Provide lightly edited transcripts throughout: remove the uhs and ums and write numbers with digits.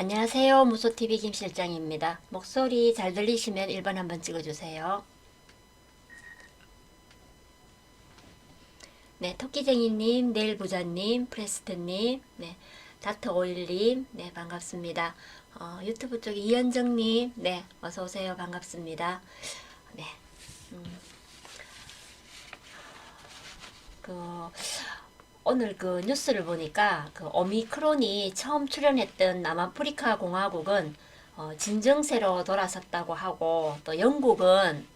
안녕하세요. 무소TV 김 실장입니다. 목소리 잘 들리시면 1번 한번 찍어주세요. 네, 토끼쟁이님, 내일부자님, 프레스트님, 네, 닥터오일님, 네, 반갑습니다. 유튜브 쪽에 이현정님, 네, 어서오세요. 반갑습니다. 네, 그, 오늘 그 뉴스를 보니까 그 오미크론이 처음 출현했던 남아프리카 공화국은 진정세로 돌아섰다고 하고, 또 영국은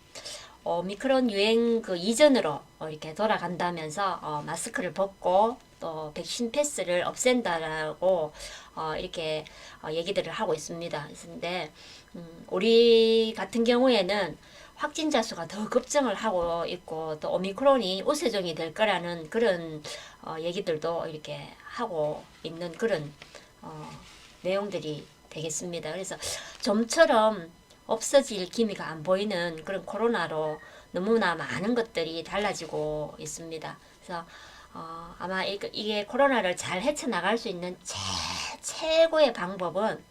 오미크론 유행 그 이전으로 이렇게 돌아간다면서 마스크를 벗고 또 백신 패스를 없앤다라고 이렇게 얘기들을 하고 있습니다. 근데 우리 같은 경우에는 확진자 수가 더 급증을 하고 있고 또 오미크론이 우세종이 될 거라는 그런 얘기들도 이렇게 하고 있는 그런 내용들이 되겠습니다. 그래서 좀처럼 없어질 기미가 안 보이는 그런 코로나로 너무나 많은 것들이 달라지고 있습니다. 그래서 아마 이게 코로나를 잘 헤쳐나갈 수 있는 최고의 방법은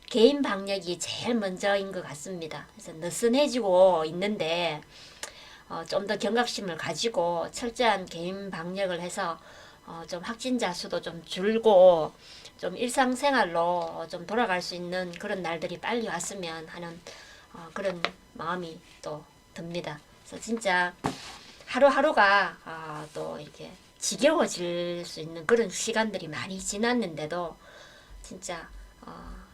개인 방역이 제일 먼저인 것 같습니다. 그래서 느슨해지고 있는데 좀 더 경각심을 가지고 철저한 개인 방역을 해서 좀 확진자 수도 좀 줄고 좀 일상생활로 좀 돌아갈 수 있는 그런 날들이 빨리 왔으면 하는 그런 마음이 또 듭니다. 그래서 진짜 하루하루가 또 이렇게 지겨워질 수 있는 그런 시간들이 많이 지났는데도 진짜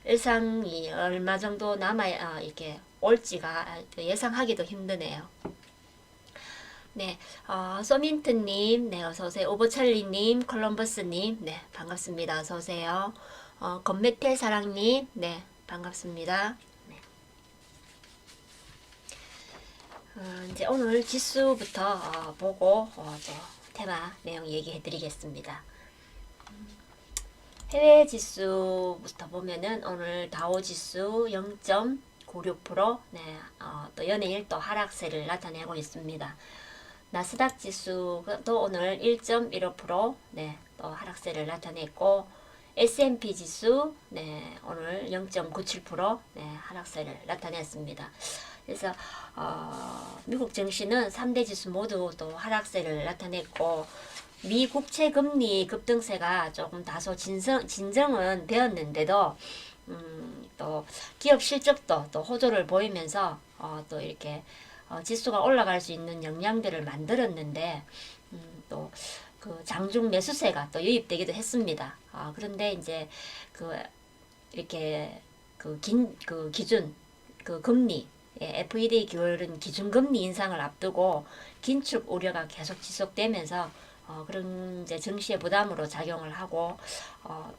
일상이 얼마 정도 남아 이렇게 올지가 예상하기도 힘드네요. 네, 소민트님, 네, 어서오세요. 오버찰리님, 콜럼버스님, 네, 반갑습니다. 어서오세요. 건메텔 사랑님, 네, 반갑습니다. 네. 이제 오늘 지수부터 보고 또 테마 내용 얘기해 드리겠습니다. 해외 지수부터 보면은 오늘 다우 지수 0.96%, 네, 또 연일 또 하락세를 나타내고 있습니다. 나스닥 지수도 오늘 1.15%, 네, 또 하락세를 나타냈고 S&P 지수, 네, 오늘 0.97%, 네, 하락세를 나타냈습니다. 그래서 미국 증시는 3대 지수 모두 또 하락세를 나타냈고 미 국채 금리 급등세가 조금 다소 진정은 되었는데도 또 기업 실적도 또 호조를 보이면서 또 이렇게 지수가 올라갈 수 있는 영향들을 만들었는데 또 그 장중 매수세가 또 유입되기도 했습니다. 그런데 이제 그 이렇게 그 기준 그 금리 FED 기울은 기준금리 인상을 앞두고 긴축 우려가 계속 지속되면서 그런 이제 증시의 부담으로 작용을 하고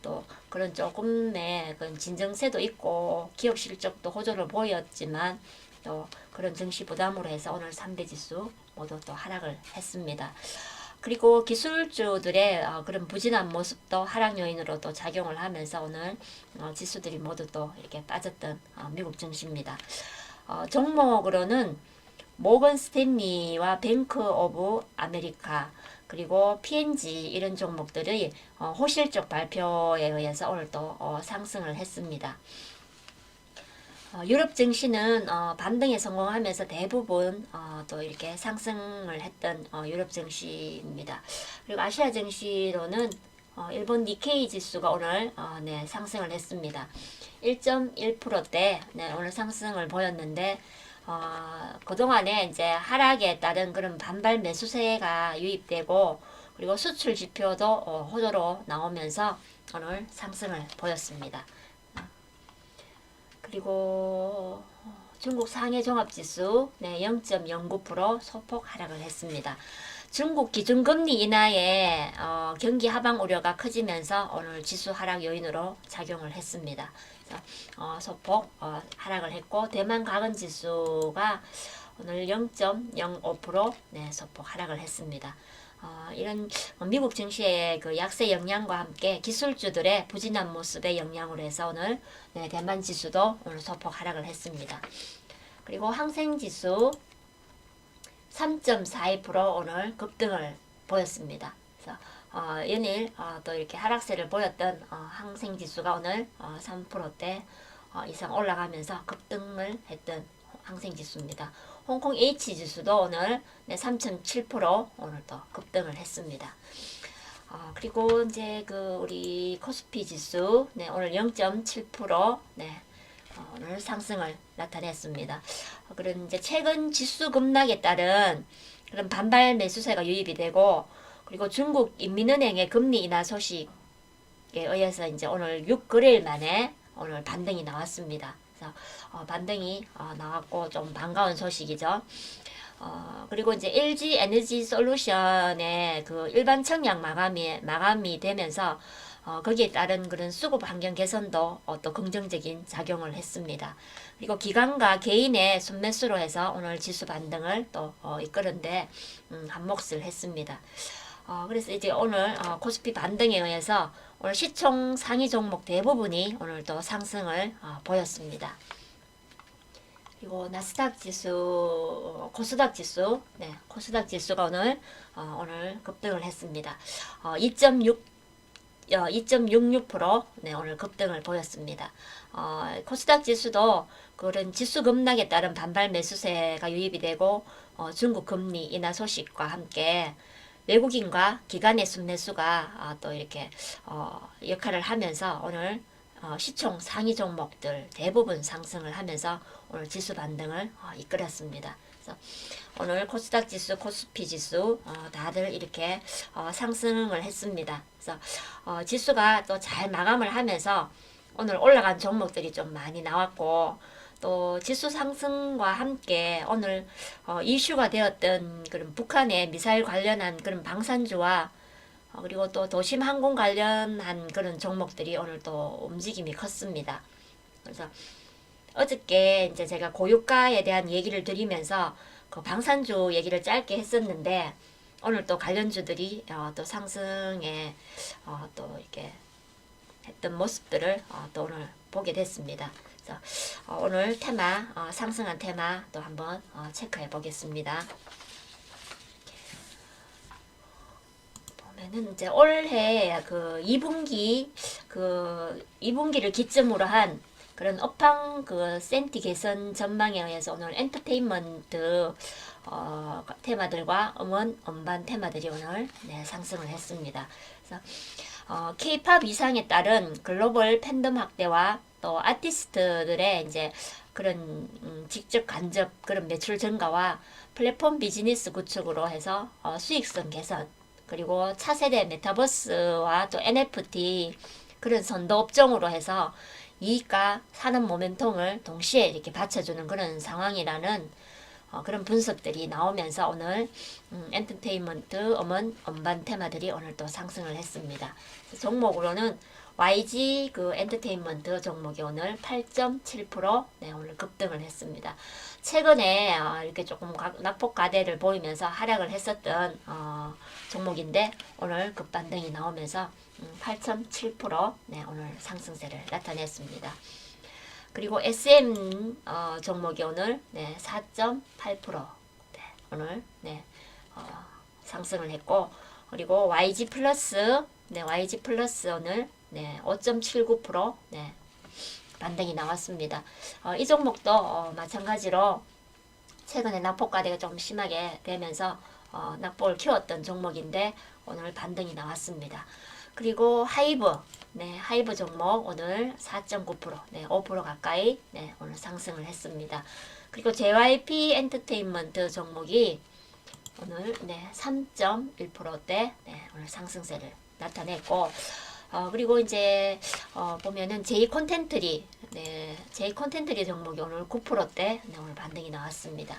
또 그런 조금의 그런 진정세도 있고 기업 실적도 호조를 보였지만 또 그런 증시 부담으로 해서 오늘 3대 지수 모두 또 하락을 했습니다. 그리고 기술주들의 그런 부진한 모습도 하락 요인으로 또 작용을 하면서 오늘 지수들이 모두 또 이렇게 빠졌던 미국 증시입니다. 종목으로는 모건 스탠리와 뱅크 오브 아메리카 그리고 P&G 이런 종목들의 호실적 발표에 의해서 오늘 또 상승을 했습니다. 유럽 증시는 반등에 성공하면서 대부분 또 이렇게 상승을 했던 유럽 증시입니다. 그리고 아시아 증시로는 일본 니케이 지수가 오늘 네, 상승을 했습니다. 1.1%대 네, 오늘 상승을 보였는데 그동안에 이제 하락에 따른 그런 반발 매수세가 유입되고 그리고 수출 지표도 호조로 나오면서 오늘 상승을 보였습니다. 그리고 중국 상해 종합지수 네, 0.09% 소폭 하락을 했습니다. 중국 기준금리 인하에 경기 하방 우려가 커지면서 오늘 지수 하락 요인으로 작용을 했습니다. 소폭 하락을 했고 대만 가건 지수가 오늘 0.05% 네, 소폭 하락을 했습니다. 이런 미국 증시의 그 약세 영향과 함께 기술주들의 부진한 모습의 영향으로 해서 오늘 네, 대만 지수도 오늘 소폭 하락을 했습니다. 그리고 항생 지수 3.42% 오늘 급등을 보였습니다. 그래서 연일 또 이렇게 하락세를 보였던 항생지수가 오늘 3%대 이상 올라가면서 급등을 했던 항생지수입니다. 홍콩 H지수도 오늘 3.7% 오늘 또 급등을 했습니다. 그리고 이제 그 우리 코스피 지수 오늘 0.7% 오늘 상승을 나타냈습니다. 그런 이제 최근 지수 급락에 따른 그런 반발 매수세가 유입이 되고, 그리고 중국 인민은행의 금리 인하 소식에 의해서 이제 오늘 6거래일 만에 오늘 반등이 나왔습니다. 그래서 반등이 나왔고 좀 반가운 소식이죠. 그리고 이제 LG 에너지 솔루션의 그 일반 청약 마감이 되면서 거기에 따른 그런 수급 환경 개선도 또 긍정적인 작용을 했습니다. 그리고 기관과 개인의 순매수로 해서 오늘 지수 반등을 또 이끄는데 한몫을 했습니다. 그래서 이제 오늘 코스피 반등에 의해서 오늘 시총 상위 종목 대부분이 오늘 또 상승을 보였습니다. 그리고 나스닥 지수, 코스닥 지수, 코스닥 지수가 오늘 급등을 했습니다. 2.66% 오늘 급등을 보였습니다. 코스닥 지수도 그런 지수 급락에 따른 반발 매수세가 유입이 되고 중국 금리 인하 소식과 함께 외국인과 기관의 순매수가 또 이렇게 역할을 하면서 오늘 시총 상위 종목들 대부분 상승을 하면서 오늘 지수 반등을 이끌었습니다. 그래서 오늘 코스닥 지수, 코스피 지수 다들 이렇게 상승을 했습니다. 그래서 지수가 또 잘 마감을 하면서 오늘 올라간 종목들이 좀 많이 나왔고, 또 지수 상승과 함께 오늘 이슈가 되었던 그런 북한의 미사일 관련한 그런 방산주와 그리고 또 도심 항공 관련한 그런 종목들이 오늘 또 움직임이 컸습니다. 그래서 어저께 이제 제가 고유가에 대한 얘기를 드리면서 그 방산주 얘기를 짧게 했었는데, 오늘 또 관련주들이 또 상승에 또 이렇게 했던 모습들을 또 오늘 보게 됐습니다. 그래서 오늘 테마, 상승한 테마 또 한번 체크해 보겠습니다. 보면은 이제 올해 그 2분기를 기점으로 한 그런 업황 그 센티 개선 전망에 의해서 오늘 엔터테인먼트 테마들과 음반 테마들이 오늘 상승을 했습니다. 그래서 K-팝 이상에 따른 글로벌 팬덤 확대와 또 아티스트들의 이제 그런 직접 간접 그런 매출 증가와 플랫폼 비즈니스 구축으로 해서 수익성 개선, 그리고 차세대 메타버스와 또 NFT 그런 선도 업종으로 해서 이익과 산업 모멘텀을 동시에 이렇게 받쳐주는 그런 상황이라는 그런 분석들이 나오면서 오늘 엔터테인먼트, 음반 테마들이 오늘 또 상승을 했습니다. 종목으로는 YG 그 엔터테인먼트 종목이 오늘 8.7% 오늘 급등을 했습니다. 최근에 이렇게 조금 낙폭 과대를 보이면서 하락을 했었던 종목인데 오늘 급반등이 나오면서 8.7% 오늘 상승세를 나타냈습니다. 그리고 SM 종목이 오늘 4.8% 오늘 상승을 했고, 그리고 YG 플러스 오늘 5.79% 반등이 나왔습니다. 이 종목도 마찬가지로 최근에 낙폭 과대가 좀 심하게 되면서 낙폭을 키웠던 종목인데 오늘 반등이 나왔습니다. 그리고 하이브 종목 오늘 4.9%, 5% 가까이 오늘 상승을 했습니다. 그리고 JYP 엔터테인먼트 종목이 오늘 3.1%대 오늘 상승세를 나타냈고, 그리고 이제 보면은 J콘텐트리 종목이 오늘 9%대 오늘 반등이 나왔습니다.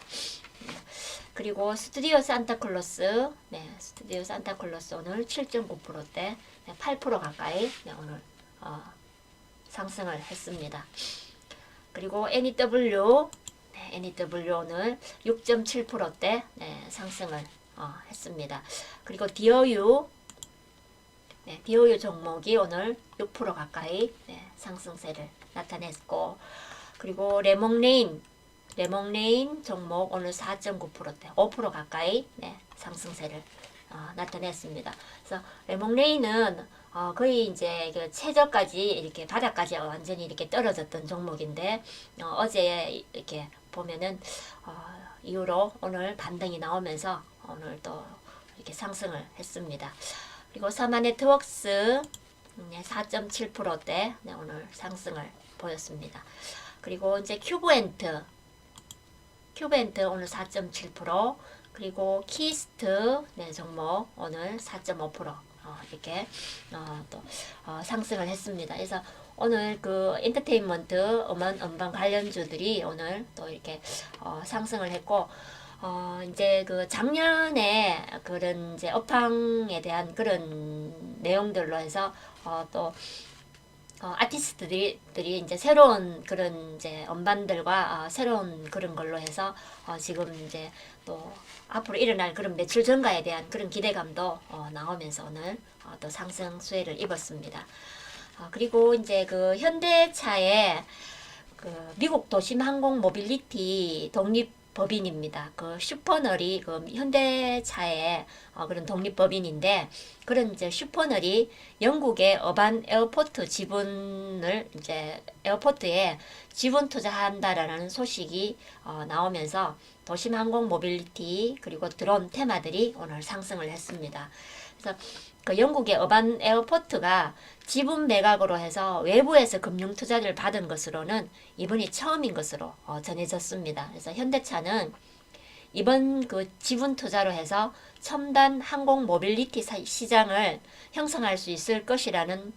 그리고 스튜디오 산타클로스 오늘 7.9%대 8% 가까이 오늘 상승을 했습니다. 그리고 NEW 오늘 6.7%대 상승을 했습니다. 그리고 디어유 종목이 오늘 6% 가까이 상승세를 나타냈고, 그리고 레몽레인 종목 오늘 4.9%대 5% 가까이 상승세를 나타냈습니다. 그래서 레몽레이는 거의 이제 그 최저까지 이렇게 바닥까지 완전히 이렇게 떨어졌던 종목인데 어제 이렇게 보면은 이후로 오늘 반등이 나오면서 오늘 또 이렇게 상승을 했습니다. 그리고 사마네트웍스 4.7%대 오늘 상승을 보였습니다. 그리고 이제 큐브엔트 오늘 4.7%, 그리고 키스트 종목 오늘 4.5% 이렇게 또 상승을 했습니다. 그래서 오늘 그 엔터테인먼트 음반 관련주들이 오늘 또 이렇게 상승을 했고, 이제 그 작년에 그런 이제 업황에 대한 그런 내용들로 해서 또 아티스트들이 이제 새로운 그런 이제 음반들과 새로운 그런 걸로 해서 지금 이제 또 앞으로 일어날 그런 매출 증가에 대한 그런 기대감도 나오면서 오늘 또 상승 수혜를 입었습니다. 그리고 이제 그 현대차의 그 미국 도심 항공 모빌리티 독립 법인입니다. 그 슈퍼널이 그 현대차의 그런 독립 법인인데, 그런 이제 슈퍼널이 영국의 어반 에어포트 지분을 이제 에어포트에 지분 투자한다라는 소식이 나오면서 도심 항공 모빌리티 그리고 드론 테마들이 오늘 상승을 했습니다. 그래서 그 영국의 어반 에어포트가 지분 매각으로 해서 외부에서 금융 투자를 받은 것으로는 이번이 처음인 것으로 전해졌습니다. 그래서 현대차는 이번 그 지분 투자로 해서 첨단 항공 모빌리티 시장을 형성할 수 있을 것이라는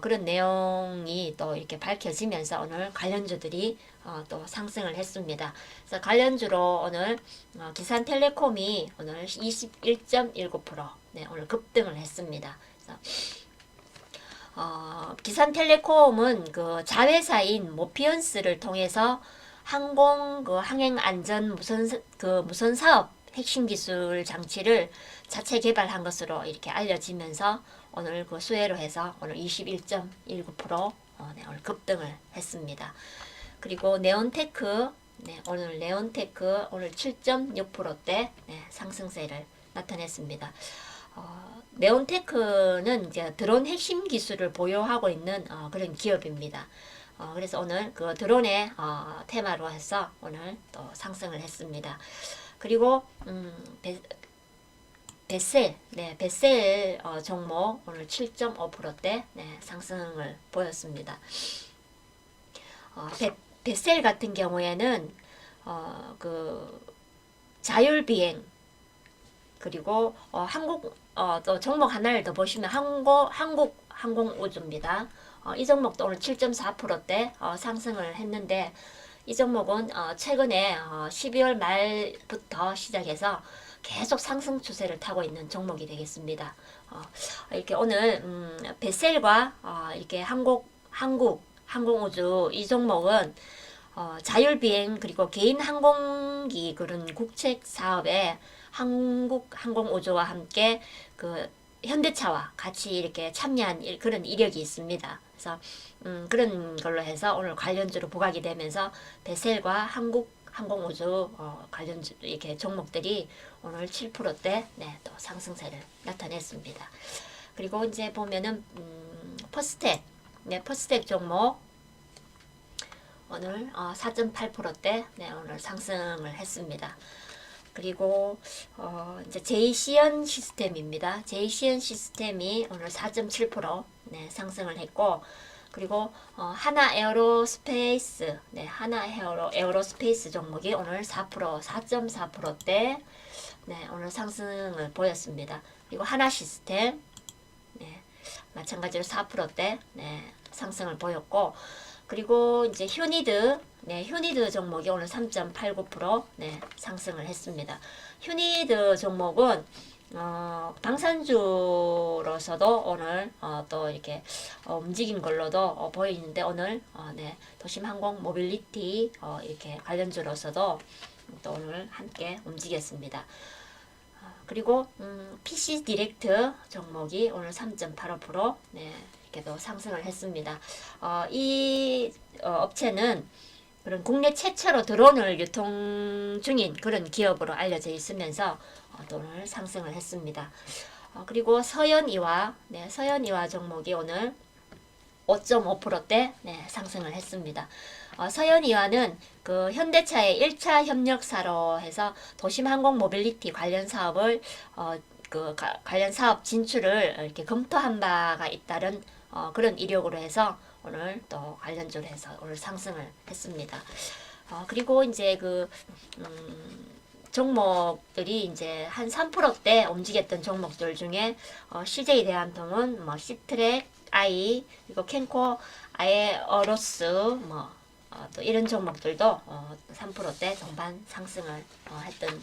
그런 내용이 또 이렇게 밝혀지면서 오늘 관련주들이 또 상승을 했습니다. 그래서 관련주로 오늘 기산텔레콤이 오늘 21.19% 오늘 급등을 했습니다. 그래서 기산텔레콤은 그 자회사인 모피언스를 통해서 항공 그 항행 안전 무선 사업 핵심 기술 장치를 자체 개발한 것으로 이렇게 알려지면서 오늘 그 수혜로 해서 오늘 21.19% 오늘 급등을 했습니다. 그리고 네온테크 오늘 네온테크 오늘 7.6%대 상승세를 나타냈습니다. 네온테크는 이제 드론 핵심 기술을 보유하고 있는 그런 기업입니다. 그래서 오늘 그 드론의 테마로 해서 오늘 또 상승을 했습니다. 그리고 베셀 종목 오늘 7.5%대 상승을 보였습니다. 베셀 같은 경우에는 그 자율비행 그리고 또 종목 하나를 더 보시면 한국 항공우주입니다. 이 종목도 오늘 7.4%대 상승을 했는데, 이 종목은 최근에 12월 말부터 시작해서 계속 상승 추세를 타고 있는 종목이 되겠습니다. 이렇게 오늘 베셀과 이렇게 한국 항공우주 이 종목은 자율비행 그리고 개인 항공기 그런 국책 사업에 한국 항공우주와 함께 그 현대차와 같이 이렇게 참여한 그런 이력이 있습니다. 그래서 그런 걸로 해서 오늘 관련주로 부각이 되면서 베셀과 한국 항공우주 관련주 이렇게 종목들이 오늘 7%대 또 상승세를 나타냈습니다. 그리고 이제 보면은 퍼스텍 퍼스텍 종목 오늘 4.8%대 오늘 상승을 했습니다. 그리고 이제 제이시언 시스템입니다. 제이시언 시스템이 오늘 4.7% 상승을 했고, 그리고 하나 에어로스페이스 하나 에어로스페이스 종목이 오늘 4.4%대 오늘 상승을 보였습니다. 그리고 하나 시스템 마찬가지로 4%대 상승을 보였고, 그리고 이제 휴니드 종목이 오늘 3.89% 상승을 했습니다. 휴니드 종목은 방산주로서도 오늘 또 이렇게 움직인 걸로도 보이는데, 오늘 도심항공 모빌리티 이렇게 관련주로서도 또 오늘 함께 움직였습니다. 그리고 PC 디렉트 종목이 오늘 3.85% 이렇게도 상승을 했습니다. 이 업체는 그런 국내 최초로 드론을 유통 중인 그런 기업으로 알려져 있으면서 또 오늘 상승을 했습니다. 그리고 서현이와 서현이와 종목이 오늘 5.5%대 상승을 했습니다. 서현이와는 그 현대차의 1차 협력사로 해서 도심항공 모빌리티 관련 사업을 관련 사업 진출을 이렇게 검토한 바가 있다는 그런 이력으로 해서 오늘 또 관련주로 해서 오늘 상승을 했습니다. 그리고 이제 종목들이 이제 한 3%대 움직였던 종목들 중에 CJ 대한통운, 시트랙, 아이, 그리고 캔코, 아에어로스, 또 이런 종목들도 3%대 동반 상승을 했던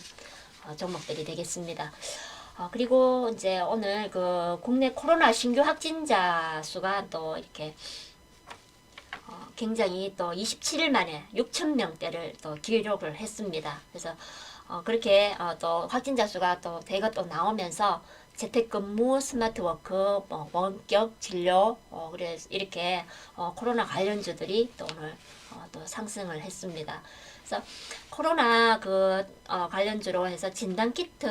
종목들이 되겠습니다. 그리고 이제 오늘 그 국내 코로나 신규 확진자 수가 또 이렇게 굉장히 또 27일 만에 6,000명대를 또 기록을 했습니다. 그래서 그렇게 또 확진자 수가 또 대거 또 나오면서 재택근무, 스마트워크, 원격 진료, 그래서 이렇게 코로나 관련주들이 또 오늘 또 상승을 했습니다. 그래서 코로나 관련주로 해서 진단키트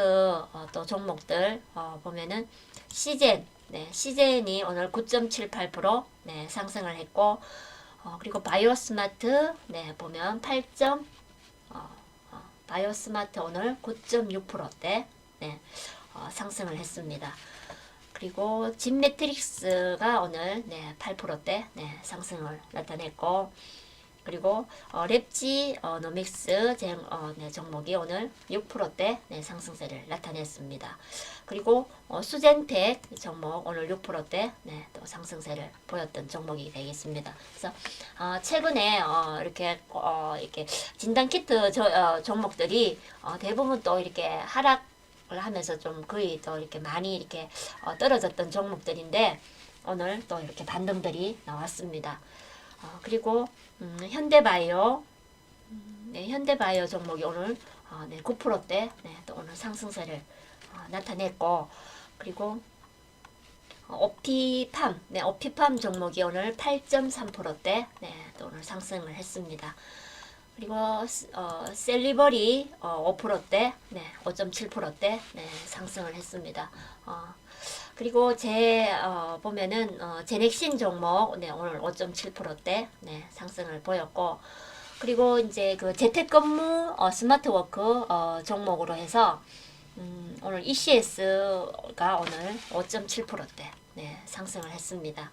또 종목들 보면은 시젠, 시젠이 오늘 9.78% 상승을 했고, 그리고 바이오스마트 보면 8. 바이오스마트 오늘 9.6%대 상승을 했습니다. 그리고 진매트릭스가 오늘 8%대 상승을 나타냈고, 그리고 랩지노믹스 종목이 오늘 6%대 상승세를 나타냈습니다. 그리고 수젠텍 종목 오늘 6%대 또 상승세를 보였던 종목이 되겠습니다. 그래서 최근에 이렇게 진단키트 종목들이 대부분 또 이렇게 하락을 하면서 좀 거의 또 이렇게 많이 이렇게 떨어졌던 종목들인데 오늘 또 이렇게 반등들이 나왔습니다. 그리고 현대바이오, 현대바이오 종목이 오늘 9%대 또 오늘 상승세를 나타냈고, 그리고 오피팜, 오피팜 종목이 오늘 8.3%대 또 오늘 상승을 했습니다. 그리고 셀리버리 5%대, 5.7%대 상승을 했습니다. 그리고 보면은 제넥신 종목 오늘 5.7%대 상승을 보였고, 그리고 이제 그 재택근무 스마트워크 종목으로 해서 오늘 ECS가 오늘 5.7%대 상승을 했습니다.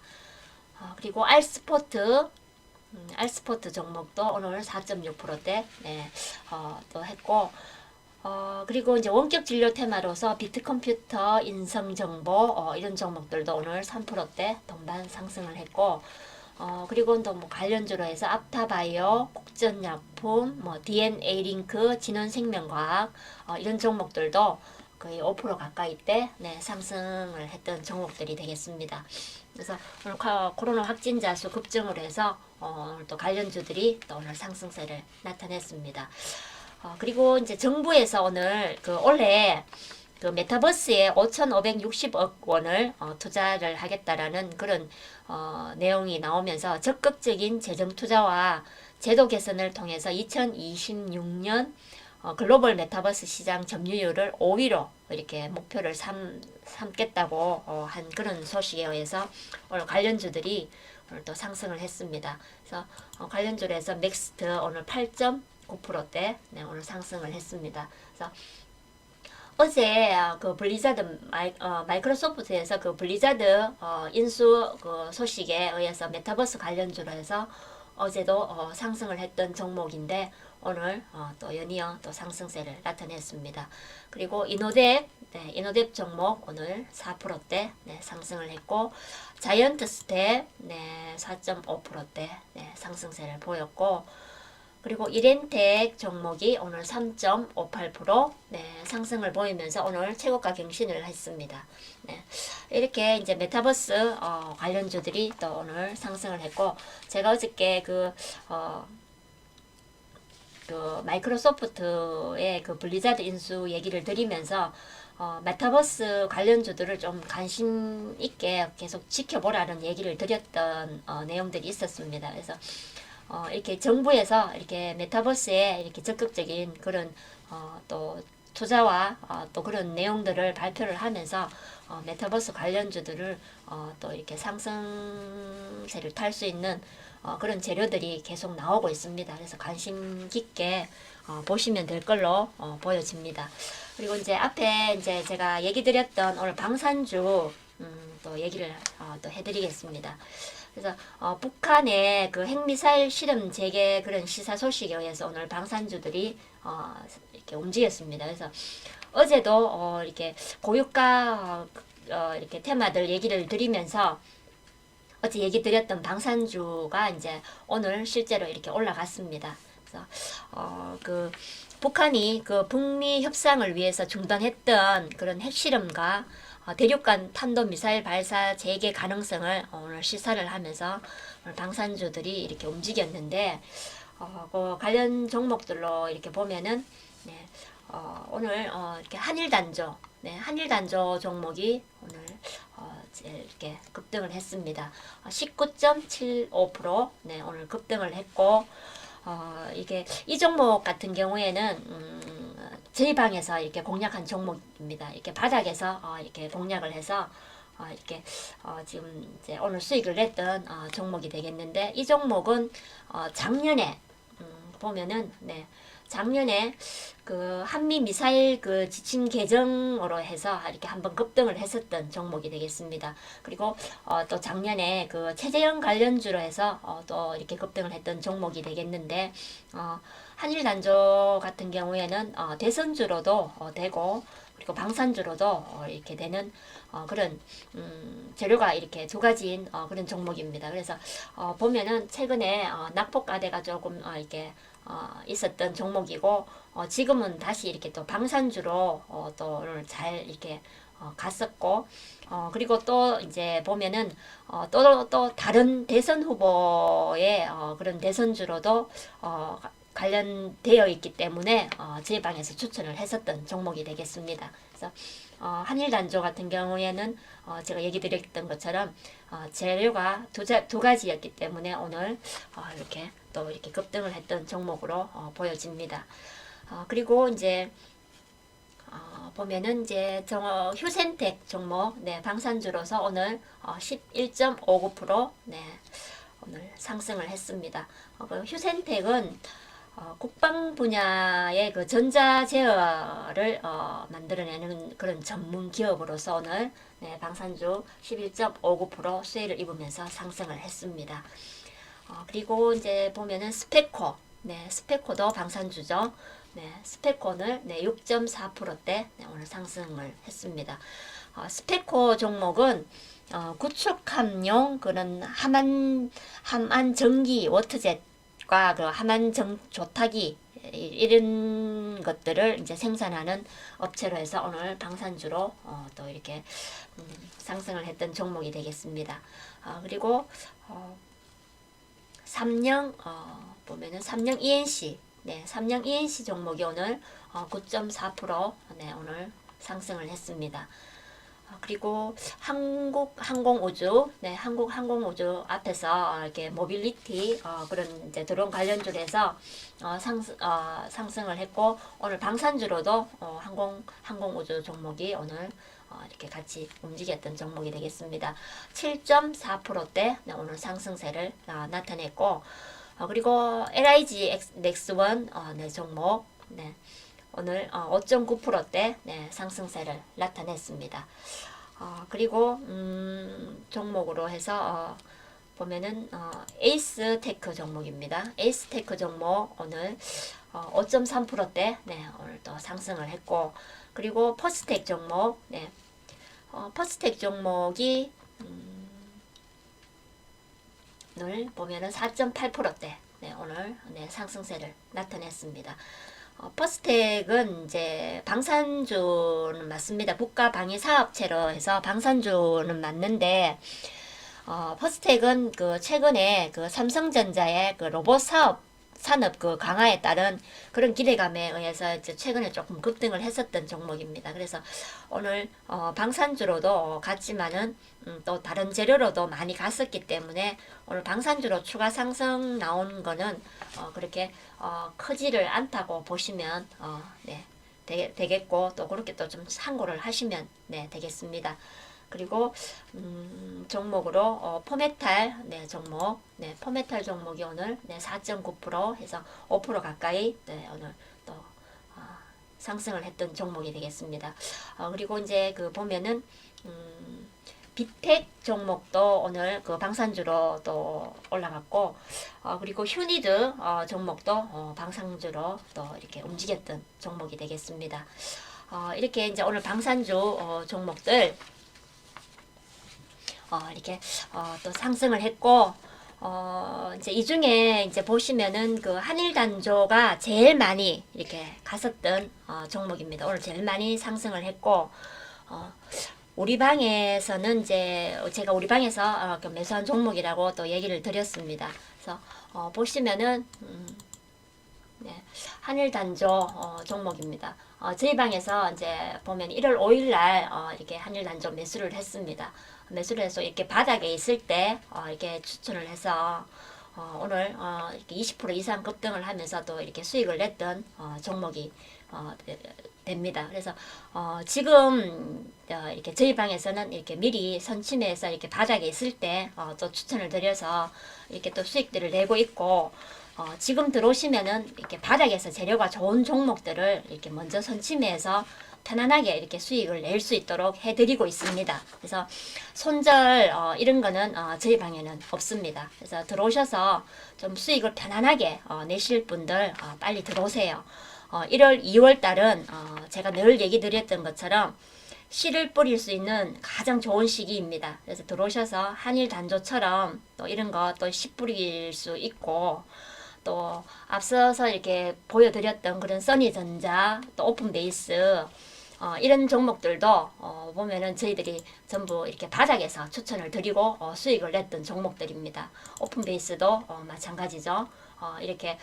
그리고 알스포트 종목도 오늘 4.6%대 또 했고, 그리고 이제 원격 진료 테마로서 비트컴퓨터, 인성정보 이런 종목들도 오늘 3%대 동반 상승을 했고, 그리고 또 관련주로 해서 앞타바이오, 국전약품, DNA 링크, 진원생명과학 이런 종목들도 거의 5% 가까이 때 상승을 했던 종목들이 되겠습니다. 그래서 오늘 코로나 확진자 수 급증을 해서 오늘 또 관련주들이 또 오늘 상승세를 나타냈습니다. 그리고 이제 정부에서 오늘 올해 메타버스에 5,560억 원을 투자를 하겠다라는 그런 내용이 나오면서 적극적인 재정 투자와 제도 개선을 통해서 2026년 글로벌 메타버스 시장 점유율을 5위로 이렇게 목표를 삼겠다고 한 그런 소식에 의해서 오늘 관련주들이 오늘 또 상승을 했습니다. 그래서 관련주로 해서 넥스트 오늘 8.9%대 오늘 상승을 했습니다. 그래서 어제 그 블리자드 마이크로소프트에서 그 블리자드 인수 소식에 의해서 메타버스 관련주로 해서 어제도 상승을 했던 종목인데 오늘 또 연이어 또 상승세를 나타냈습니다. 그리고 이노뎁 종목 오늘 4%대 상승을 했고, 자이언트 스텝 4.5%대 상승세를 보였고, 그리고 이렌텍 종목이 오늘 3.58% 상승을 보이면서 오늘 최고가 경신을 했습니다. 이렇게 이제 메타버스 관련주들이 또 오늘 상승을 했고, 제가 어저께 그 마이크로소프트의 그 블리자드 인수 얘기를 드리면서 메타버스 관련주들을 좀 관심 있게 계속 지켜보라는 얘기를 드렸던 내용들이 있었습니다. 그래서 이렇게 정부에서 이렇게 메타버스에 이렇게 적극적인 그런 또 투자와 또 그런 내용들을 발표를 하면서 메타버스 관련주들을 또 이렇게 상승세를 탈 수 있는 그런 재료들이 계속 나오고 있습니다. 그래서 관심 깊게 보시면 될 걸로 보여집니다. 그리고 이제 앞에 이제 제가 얘기 드렸던 오늘 방산주 또 얘기를 또 해드리겠습니다. 그래서 북한의 그 핵미사일 실험 재개 그런 시사 소식에 의해서 오늘 방산주들이 이렇게 움직였습니다. 그래서 어제도 이렇게 고유가 이렇게 테마들 얘기를 드리면서 어제 얘기 드렸던 방산주가 이제 오늘 실제로 이렇게 올라갔습니다. 그래서 그 북한이 그 북미 협상을 위해서 중단했던 그런 핵실험과 대륙간 탄도미사일 발사 재개 가능성을 오늘 시사를 하면서 오늘 방산주들이 이렇게 움직였는데 그 관련 종목들로 이렇게 보면은 네, 오늘 이렇게 한일단조 네, 한일단조 종목이 오늘 이렇게 급등을 했습니다. 19.75% 네, 오늘 급등을 했고 이게 이 종목 같은 경우에는 저희 방에서 이렇게 공략한 종목입니다. 이렇게 바닥에서 이렇게 공략을 해서 이렇게 지금 이제 오늘 수익을 냈던 종목이 되겠는데 이 종목은 작년에 보면은 네, 작년에 그 한미 미사일 그 지침 개정으로 해서 이렇게 한번 급등을 했었던 종목이 되겠습니다. 그리고 또 작년에 그 최재형 관련주로 해서 또 이렇게 급등을 했던 종목이 되겠는데 한일단조 같은 경우에는 대선주로도 되고 그리고 방산주로도 이렇게 되는 그런 재료가 이렇게 두 가지인 그런 종목입니다. 그래서 보면은 최근에 낙폭과대가 조금 이렇게 있었던 종목이고 지금은 다시 이렇게 또 방산주로 또 잘 이렇게 갔었고 그리고 또 이제 보면은 또 다른 대선 후보의 그런 대선주로도 관련되어 있기 때문에 제 방에서 추천을 했었던 종목이 되겠습니다. 그래서 한일단조 같은 경우에는 제가 얘기 드렸던 것처럼 재료가 두 가지였기 때문에 오늘 이렇게 또 이렇게 급등을 했던 종목으로 보여집니다. 그리고 이제 보면은 이제 휴센텍 종목 네, 방산주로서 오늘 11.59% 네, 오늘 상승을 했습니다. 그 휴센텍은 국방 분야의 그 전자 제어를 만들어내는 그런 전문 기업으로서 오늘 네, 방산주 11.59% 수혜를 입으면서 상승을 했습니다. 그리고 이제 보면은 스페코, 네, 스페코도 방산주죠. 네, 스페코는 네, 6.4%대 네, 오늘 상승을 했습니다. 스페코 종목은 구축함용 그런 함안 전기 워터젯과 그 함안 조타기 이런 것들을 이제 생산하는 업체로 해서 오늘 방산주로 또 이렇게 상승을 했던 종목이 되겠습니다. 그리고 삼령 보면은 삼령 ENC 네, 삼령 ENC 종목이 오늘 9.4% 네, 오늘 상승을 했습니다. 그리고 한국항공우주, 네, 한국항공우주 앞에서 이렇게 모빌리티 그런 이제 드론 관련주에서 상승을 했고 오늘 방산주로도 항공우주 종목이 오늘 이렇게 같이 움직였던 종목이 되겠습니다. 7.4%대 네, 오늘 상승세를 나타냈고 그리고 LIG 넥스원 네, 종목 네, 오늘 5.9%대 네, 상승세를 나타냈습니다. 그리고 종목으로 해서 보면은 에이스테크 종목입니다. 에이스테크 종목 오늘 5.3%대 네, 오늘 또 상승을 했고 그리고 퍼스텍 종목 네, 퍼스텍 종목이 오늘 보면은 4.8%대 네, 오늘 네, 상승세를 나타냈습니다. 퍼스텍은 이제 방산주는 맞습니다. 국가 방위 사업체로 해서 방산주는 맞는데 퍼스텍은 그 최근에 그 삼성전자의 그 로봇 사업 산업 그 강화에 따른 그런 기대감에 의해서 이제 최근에 조금 급등을 했었던 종목입니다. 그래서 오늘 방산주로도 갔지만은 또 다른 재료로도 많이 갔었기 때문에 오늘 방산주로 추가 상승 나온 거는 그렇게 크지를 않다고 보시면 네, 되겠고 또 그렇게 또 좀 참고를 하시면 네, 되겠습니다. 그리고 종목으로 포메탈 네, 종목 네, 포메탈 종목이 오늘 네, 4.9% 해서 5% 가까이 네, 오늘 또 상승을 했던 종목이 되겠습니다. 그리고 이제 그 보면은 비텍 종목도 오늘 그 방산주로 또 올라갔고 그리고 휴니드 종목도 방산주로 또 이렇게 움직였던 종목이 되겠습니다. 이렇게 이제 오늘 방산주 종목들 이렇게 또 상승을 했고 이제 이 중에 이제 보시면은 그 한일단조가 제일 많이 이렇게 갔었던 종목입니다. 오늘 제일 많이 상승을 했고 우리 방에서는 이제 제가 우리 방에서 매수한 종목이라고 또 얘기를 드렸습니다. 그래서 보시면은 네, 한일단조 종목입니다. 저희 방에서 이제 보면 1월 5일 날 이렇게 한일단조 매수를 했습니다. 매수를 해서 이렇게 바닥에 있을 때 이렇게 추천을 해서 오늘 이렇게 20% 이상 급등을 하면서 또 이렇게 수익을 냈던 종목이 됩니다. 그래서 지금 이렇게 저희 방에서는 이렇게 미리 선침해서 이렇게 바닥에 있을 때 또 추천을 드려서 이렇게 또 수익들을 내고 있고 지금 들어오시면은 이렇게 바닥에서 재료가 좋은 종목들을 이렇게 먼저 선침해서 편안하게 이렇게 수익을 낼 수 있도록 해드리고 있습니다. 그래서 손절 이런 거는 저희 방에는 없습니다. 그래서 들어오셔서 좀 수익을 편안하게 내실 분들 빨리 들어오세요. 1월, 2월 달은 제가 늘 얘기 드렸던 것처럼 씨를 뿌릴 수 있는 가장 좋은 시기입니다. 그래서 들어오셔서 한일 단조처럼 또 이런 거 또 씨 뿌릴 수 있고 또 앞서서 이렇게 보여드렸던 그런 써니전자 또 오픈베이스 이런 종목들도 보면은 저희들이 전부 이렇게 바닥에서 추천을 드리고 수익을 냈던 종목들입니다. 오픈베이스도 마찬가지죠. 이렇게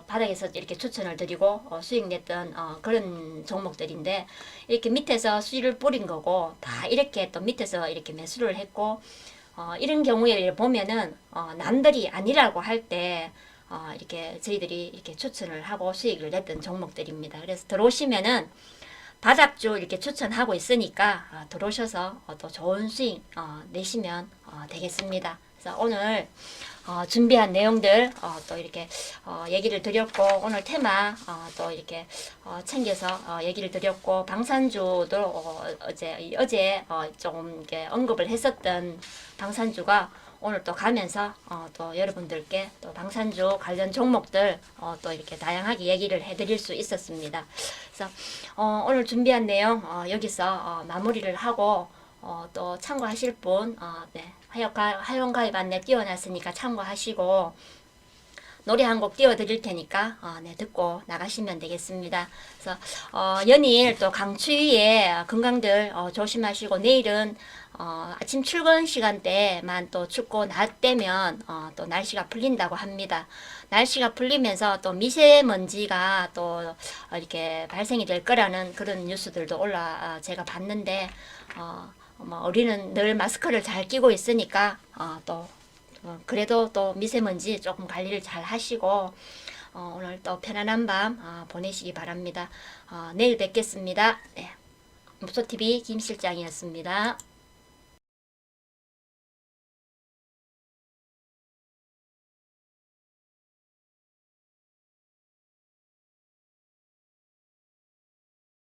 바닥에서 이렇게 추천을 드리고 수익 냈던 그런 종목들인데 이렇게 밑에서 수익을 뿌린 거고 다 이렇게 또 밑에서 이렇게 매수를 했고 이런 경우에 보면은 남들이 아니라고 할 때 이렇게 저희들이 이렇게 추천을 하고 수익을 냈던 종목들입니다. 그래서 들어오시면은 바닥주 이렇게 추천하고 있으니까 들어오셔서 또 좋은 수익 내시면 되겠습니다. 그래서 오늘 준비한 내용들 또 이렇게 얘기를 드렸고 오늘 테마 또 이렇게 챙겨서 얘기를 드렸고 방산주도 어제 조금 이렇게 언급을 했었던 방산주가 오늘 또 가면서 또 여러분들께 또 방산주 관련 종목들 또 이렇게 다양하게 얘기를 해드릴 수 있었습니다. 그래서 오늘 준비한 내용 여기서 마무리를 하고 또 참고하실 분 네, 회원가입 안내 띄워놨으니까 참고하시고 노래 한 곡 띄워드릴 테니까 네, 듣고 나가시면 되겠습니다. 그래서 연일 또 강추위에 건강들 조심하시고 내일은 아침 출근 시간대만 또 춥고 낮 되면 또 날씨가 풀린다고 합니다. 날씨가 풀리면서 또 미세먼지가 또 이렇게 발생이 될 거라는 그런 뉴스들도 제가 봤는데 우리는 늘 마스크를 잘 끼고 있으니까 또 그래도 또 미세먼지 조금 관리를 잘 하시고 오늘 또 편안한 밤 보내시기 바랍니다. 내일 뵙겠습니다. 네. 묵소TV 김실장이었습니다.